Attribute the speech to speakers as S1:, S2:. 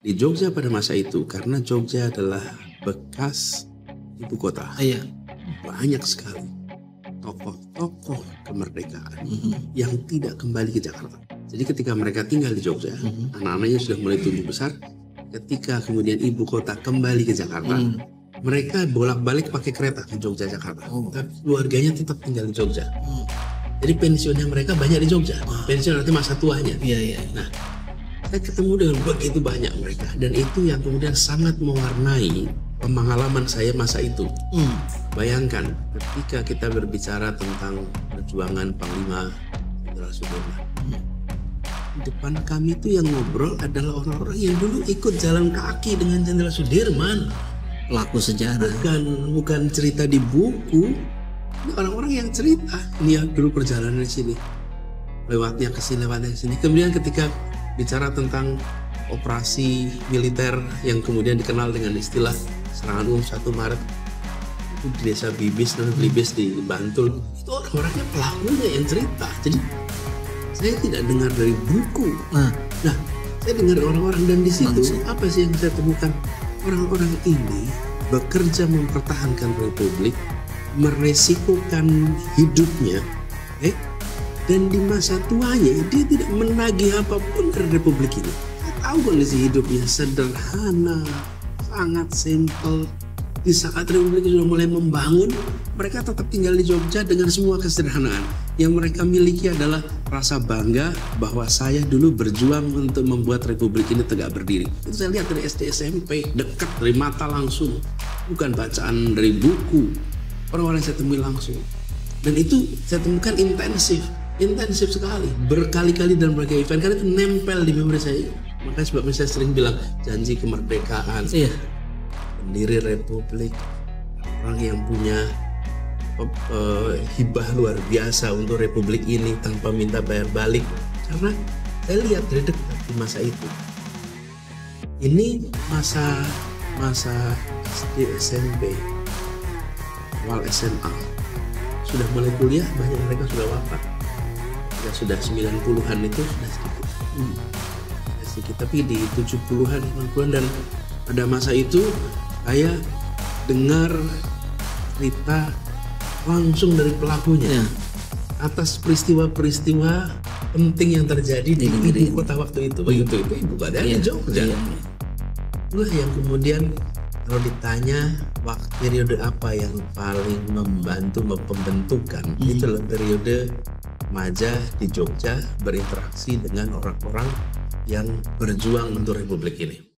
S1: Di Jogja pada masa itu, karena Jogja adalah bekas ibu kota,
S2: Iya.
S1: banyak sekali tokoh-tokoh kemerdekaan yang tidak kembali ke Jakarta. Jadi ketika mereka tinggal di Jogja, anak-anaknya sudah mulai tumbuh besar. Ketika kemudian ibu kota kembali ke Jakarta, mereka bolak-balik pakai kereta ke Jogja Jakarta. Tapi keluarganya tetap tinggal di Jogja. Jadi pensiunnya mereka banyak di Jogja. Pensiun nanti masa tuanya.
S2: Iya.
S1: Nah, saya ketemu dengan begitu banyak mereka, dan itu yang kemudian sangat mewarnai pengalaman saya masa itu. Bayangkan ketika kita berbicara tentang perjuangan Panglima Jenderal Sudirman, depan kami itu yang ngobrol adalah orang-orang yang dulu ikut jalan kaki dengan Jenderal Sudirman.
S2: Pelaku sejarah.
S1: Bukan cerita di buku. Ini orang-orang yang cerita. Ini yang dulu perjalanan di sini, lewatnya ke sini. Kemudian ketika bicara tentang operasi militer yang kemudian dikenal dengan istilah serangan umum 1 Maret itu di desa Bibis dan Blibis di Bantul, itu orang-orangnya pelakunya yang cerita. Jadi saya tidak dengar dari buku. Nah, saya dengar orang-orang, dan di situ apa sih yang saya temukan? Orang-orang ini bekerja mempertahankan republik, meresikokan hidupnya, dan di masa tuanya dia tidak menagih apapun dari republik ini. Saya tahu kondisi hidupnya sederhana, sangat simpel. Di saat republik sudah mulai membangun, mereka tetap tinggal di Jogja dengan semua kesederhanaan. Yang mereka miliki adalah rasa bangga bahwa saya dulu berjuang untuk membuat republik ini tegak berdiri. Itu saya lihat dari SD SMP, dekat dari mata langsung, bukan bacaan dari buku. Orang-orang yang saya temui langsung, dan itu saya temukan intensif sekali, berkali-kali dan berbagai event, karena itu nempel di memori saya. Makanya sebabnya saya sering bilang janji kemerdekaan, pendiri republik, orang yang punya hibah luar biasa untuk republik ini tanpa minta bayar balik. Karena saya lihat dari dekat di masa itu. Ini masa SD, SMP, awal SMA, sudah mulai kuliah, banyak mereka sudah wafat. Ya sudah 90-an itu sudah sedikit. Tapi di 70-an, 80-an, dan pada masa itu saya dengar cerita langsung dari pelakunya atas peristiwa-peristiwa penting yang terjadi di ibu kota waktu itu. Begitu itu ibu kotanya Jogja. Itulah yang kemudian kalau ditanya periode apa yang paling membantu pembentukan, itu adalah periode remaja di Jogja berinteraksi dengan orang-orang yang berjuang untuk republik ini.